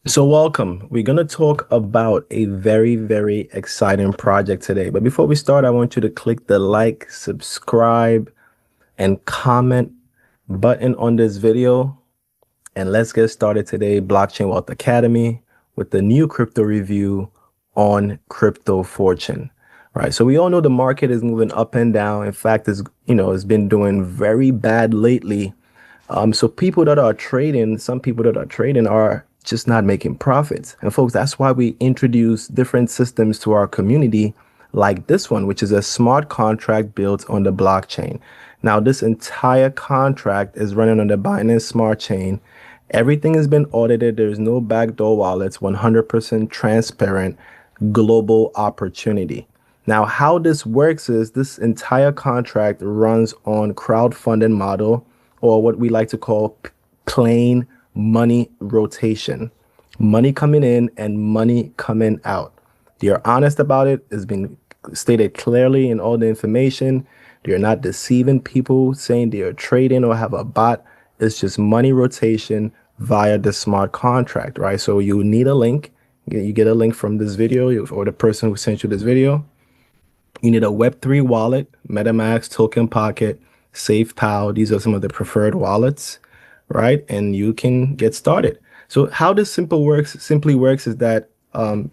So welcome. We're going to talk about a very exciting project today. But before we start, I want you to click the like, subscribe, and comment button on this video. And let's get started today, Blockchain Wealth Academy, with the new crypto review on Crypto Fortune. Right. So we all know the market is moving up and down. In fact, it's been doing very bad lately. So people that are trading, some people that are trading are just not making profits. And folks, that's why we introduce different systems to our community like this one, which is a smart contract built on the blockchain. Now, this entire contract is running on the Binance Smart Chain. Everything has been audited. There's no backdoor wallets, 100% transparent, global opportunity. Now, how this works is this entire contract runs on crowdfunding model, or what we like to call plain money rotation. Money coming in and money coming out. They're honest about it. It's been stated clearly in all the information. They're not deceiving people saying they are trading or have a bot. It's just money rotation via the smart contract, right? So you need a link. You get a link from this video or the person who sent you this video. You need a Web3 wallet, MetaMask, Token Pocket, SafePal. These are some of the preferred wallets, right? And you can get started. So how this simply works is that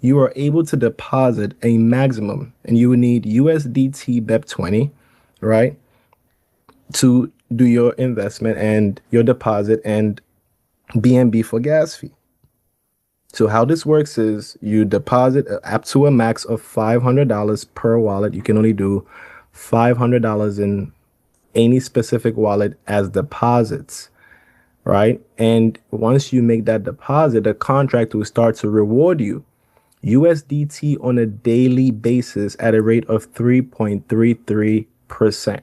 you are able to deposit a maximum, and you would need USDT BEP20, right, to do your investment and your deposit, and BNB for gas fee. So how this works is you deposit up to a max of $500 per wallet. You can only do $500 in any specific wallet as deposits, right? And once you make that deposit, the contract will start to reward you USDT on a daily basis at a rate of 3.33%.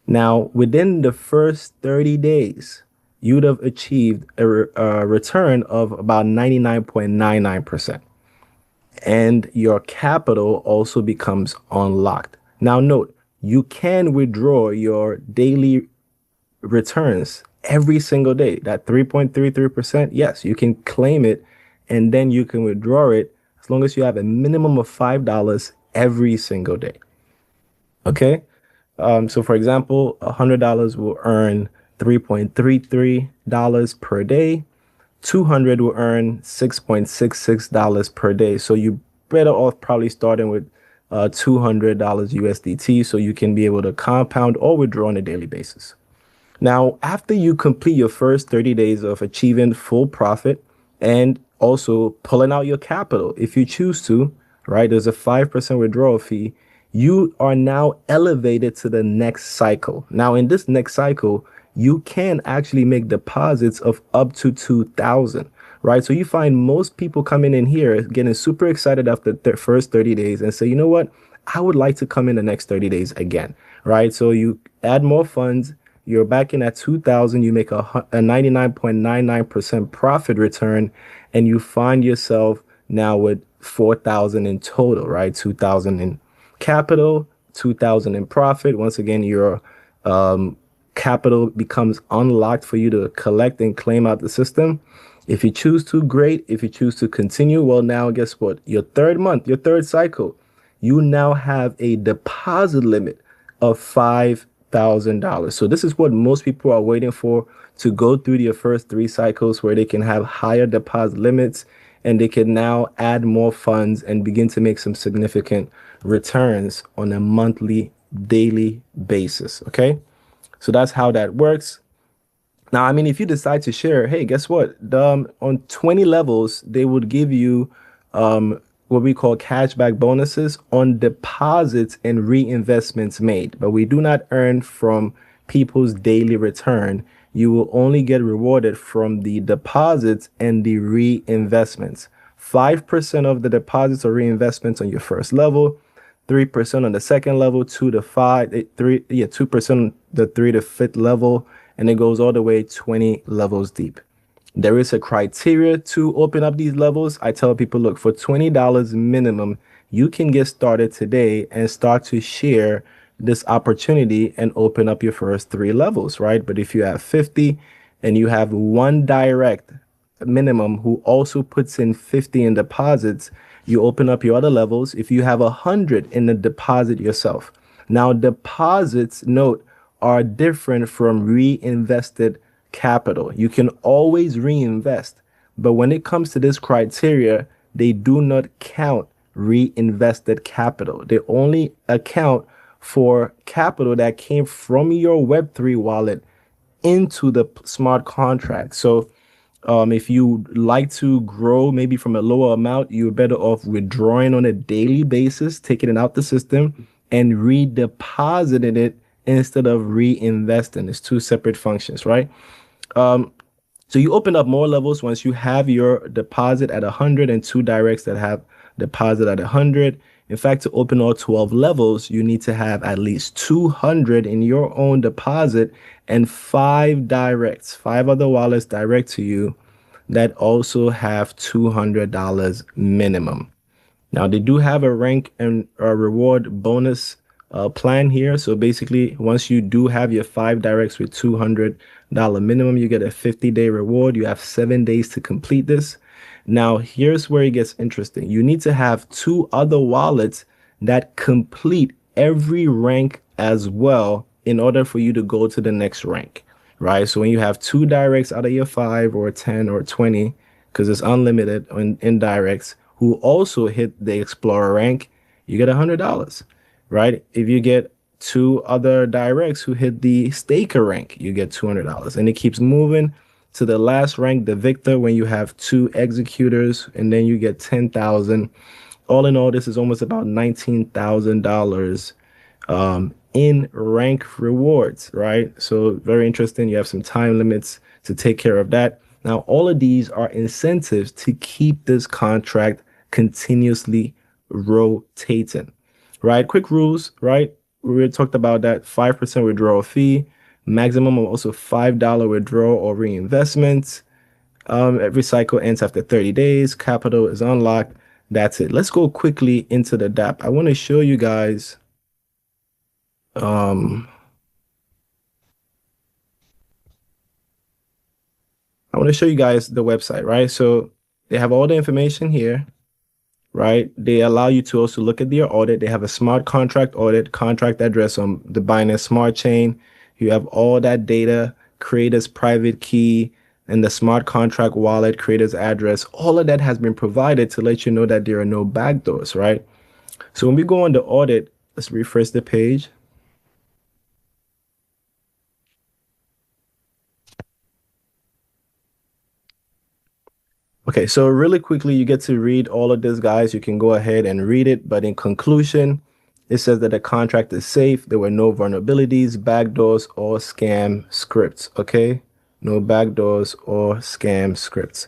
Now, within the first 30 days, you'd have achieved a return of about 99.99%. And your capital also becomes unlocked. Now, note, you can withdraw your daily returns every single day. That 3.33%, yes, you can claim it and then you can withdraw it as long as you have a minimum of $5 every single day. Okay. So for example, $100 will earn $3.33 per day. 200 will earn $6.66 per day. So you better off probably starting with $200 USDT so you can be able to compound or withdraw on a daily basis. Now, after you complete your first 30 days of achieving full profit and also pulling out your capital, if you choose to, right, there's a 5% withdrawal fee. You are now elevated to the next cycle. Now, in this next cycle, you can actually make deposits of up to 2,000, right? So you find most people coming in here getting super excited after the first 30 days and say, you know what, I would like to come in the next 30 days again, right? So you add more funds, you're back in at 2,000, you make a 99.99% profit return, and you find yourself now with 4,000 in total, right? 2,000 in capital, 2,000 in profit. Once again, your capital becomes unlocked for you to collect and claim out the system. If you choose to, great. If you choose to continue, well, now guess what? Your third month, your third cycle, you now have a deposit limit of $5,000. So this is what most people are waiting for, to go through their first 3 cycles where they can have higher deposit limits and they can now add more funds and begin to make some significant returns on a monthly, daily basis. Okay. So that's how that works. Now, I mean, if you decide to share, hey, guess what? On 20 levels, they would give you what we call cashback bonuses on deposits and reinvestments made. But we do not earn from people's daily return. You will only get rewarded from the deposits and the reinvestments. 5% of the deposits or reinvestments on your first level, 3% on the second level, 2 to 5, 2% on the 3 to 5th level, and it goes all the way 20 levels deep. There is a criteria to open up these levels. I tell people, look, for $20 minimum, you can get started today and start to share this opportunity and open up your first 3 levels, right? But if you have 50 and you have one direct minimum who also puts in 50 in deposits, you open up your other levels. If you have 100 in the deposit yourself. Now, deposits, note, are different from reinvested capital. You can always reinvest, but when it comes to this criteria, they do not count reinvested capital. They only account for capital that came from your Web3 wallet into the smart contract. So if you like to grow maybe from a lower amount, you're better off withdrawing on a daily basis, taking it out the system and redepositing it instead of reinvesting. It's two separate functions, right? So you open up more levels once you have your deposit at 100 and two directs that have deposit at 100. In fact, to open all 12 levels, you need to have at least 200 in your own deposit and five directs, five other wallets direct to you that also have $200 minimum. Now, they do have a rank and a reward bonus plan here. So basically, once you do have your five directs with $200 minimum, you get a 50-day reward. You have 7 days to complete this. Now, here's where it gets interesting. You need to have two other wallets that complete every rank as well in order for you to go to the next rank, right? So when you have two directs out of your 5 or 10 or 20, because it's unlimited in directs, who also hit the Explorer rank, you get $100, right? If you get two other directs who hit the Staker rank, you get $200. And it keeps moving to the last rank, the Victor, when you have two executors, and then you get 10,000. All in all, this is almost about $19,000 in rank rewards, right? So very interesting. You have some time limits to take care of that. Now, all of these are incentives to keep this contract continuously rotating, right? Quick rules, right? We talked about that 5% withdrawal fee, maximum of also $5 withdrawal or reinvestment. Every cycle ends after 30 days. Capital is unlocked. That's it. Let's go quickly into the DApp. I want to show you guys. I want to show you guys the website, right? So they have all the information here, right? They allow you to also look at their audit. They have a smart contract audit, contract address on the Binance Smart Chain. You have all that data, creator's private key, and the smart contract wallet, creator's address. All of that has been provided to let you know that there are no backdoors, right? So when we go on the audit, let's refresh the page. Okay, so really quickly, you get to read all of this, guys. You can go ahead and read it. But in conclusion, it says that the contract is safe. There were no vulnerabilities, backdoors, or scam scripts. Okay, no backdoors or scam scripts.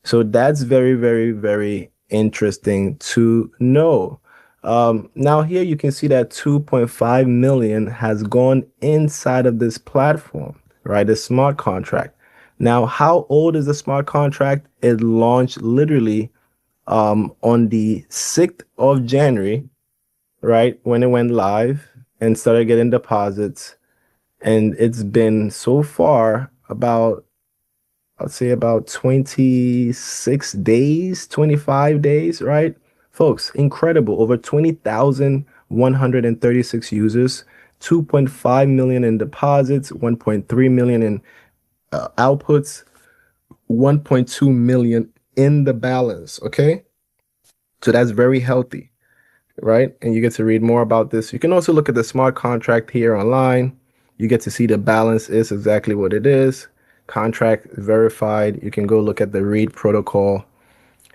So that's very, very, very interesting to know. Now here you can see that 2.5 million has gone inside of this platform, right? The smart contract. Now, how old is the smart contract? It launched literally on the 6th of January, right? When it went live and started getting deposits. And it's been so far about, I'd say about 26 days, 25 days, right? Folks, incredible. Over 20,136 users, 2.5 million in deposits, 1.3 million in outputs, 1.2 million in the balance. Okay, so that's very healthy, right? And you get to read more about this. You can also look at the smart contract here online. You get to see the balance is exactly what it is. Contract verified. You can go look at the read protocol.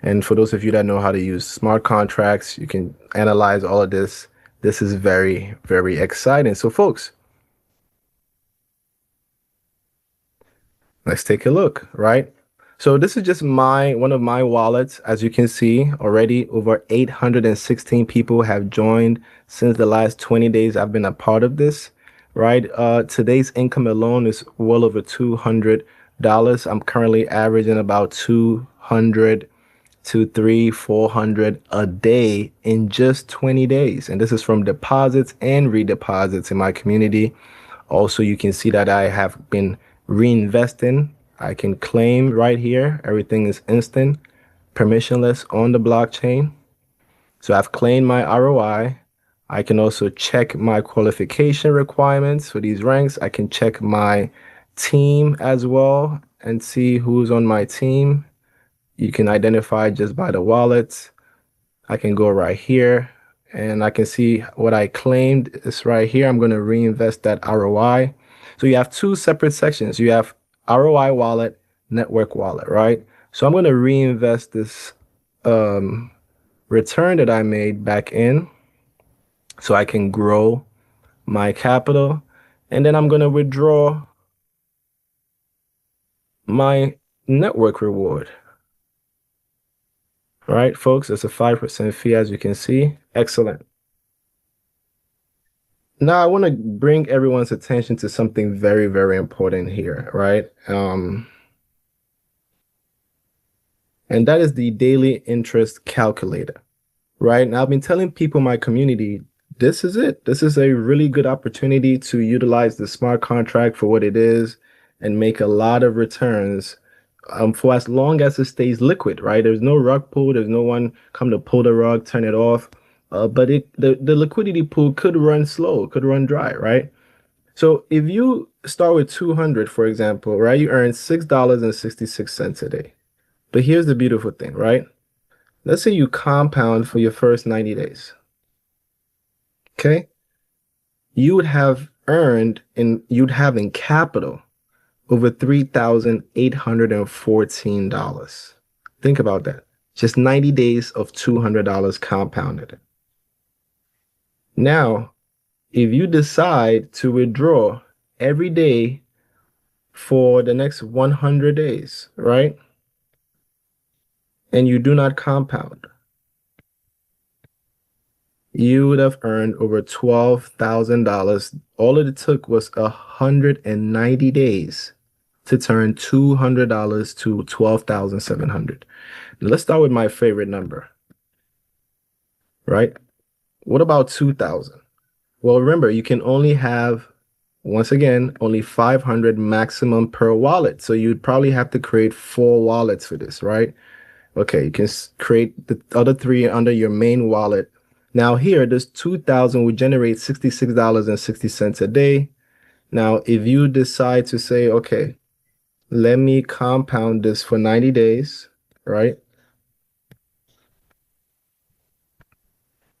And for those of you that know how to use smart contracts, you can analyze all of this. This is very, very exciting. So folks, let's take a look, right? So this is just one of my wallets. As you can see already, over 816 people have joined since the last 20 days I've been a part of this, right? Today's income alone is well over $200. I'm currently averaging about 200 to 400 a day in just 20 days. And this is from deposits and redeposits in my community. Also, you can see that I have been reinvesting I can claim right here. Everything is instant, permissionless on the blockchain. So I've claimed my ROI. I can also check my qualification requirements for these ranks. I can check my team as well and see who's on my team. You can identify just by the wallets. I can go right here and I can see what I claimed is right here. I'm going to reinvest that ROI. So you have two separate sections. You have ROI wallet, network wallet, right? So I'm going to reinvest this return that I made back in so I can grow my capital. And then I'm going to withdraw my network reward. All right, folks, it's a 5% fee, as you can see. Excellent. Now, I want to bring everyone's attention to something very, very important here, right? And that is the daily interest calculator, right? Now, I've been telling people in my community, this is it. This is a really good opportunity to utilize the smart contract for what it is and make a lot of returns for as long as it stays liquid, right? There's no rug pull. There's no one come to pull the rug, turn it off. But the liquidity pool could run slow, could run dry, right? So if you start with 200, for example, right, you earn $6.66 a day. But here's the beautiful thing, right? Let's say you compound for your first 90 days. Okay? You'd have in capital over $3,814. Think about that. Just 90 days of $200 compounded. Now, if you decide to withdraw every day for the next 100 days, right? And you do not compound, you would have earned over $12,000. All it took was 190 days to turn $200 to $12,700. Now let's start with my favorite number, right? What about 2,000? Well, remember, you can only have, once again, only 500 maximum per wallet. So you'd probably have to create 4 wallets for this, right? Okay, you can create the other 3 under your main wallet. Now here, this 2,000 would generate $66.60 a day. Now, if you decide to say, okay, let me compound this for 90 days, right?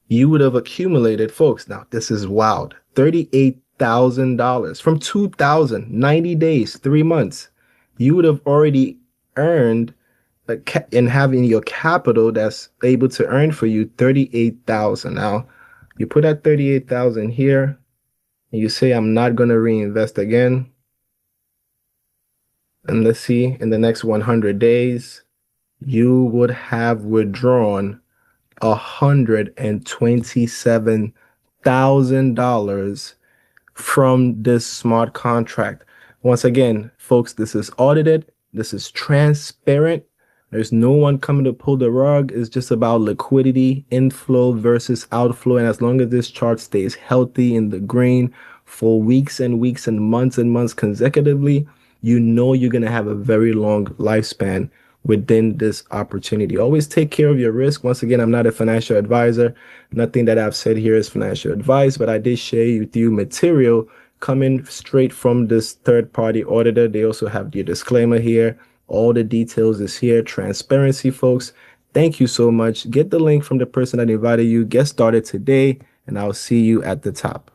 You would have accumulated, folks, now this is wild, $38,000 from 2,000, 90 days, 3 months. You would have already earned and having your capital that's able to earn for you 38,000. Now, you put that 38,000 here, and you say, I'm not going to reinvest again. And let's see, in the next 100 days, you would have withdrawn $127,000 from this smart contract. Once again, folks, this is audited. This is transparent. There's no one coming to pull the rug. It's just about liquidity, inflow versus outflow. And as long as this chart stays healthy in the green for weeks and weeks and months consecutively, you know you're going to have a very long lifespan within this opportunity. Always take care of your risk. Once again, I'm not a financial advisor. Nothing that I've said here is financial advice, but I did share with you material coming straight from this third-party auditor. They also have the disclaimer here. All the details is here. Transparency, folks. Thank you so much. Get the link from the person that invited you. Get started today, and I'll see you at the top.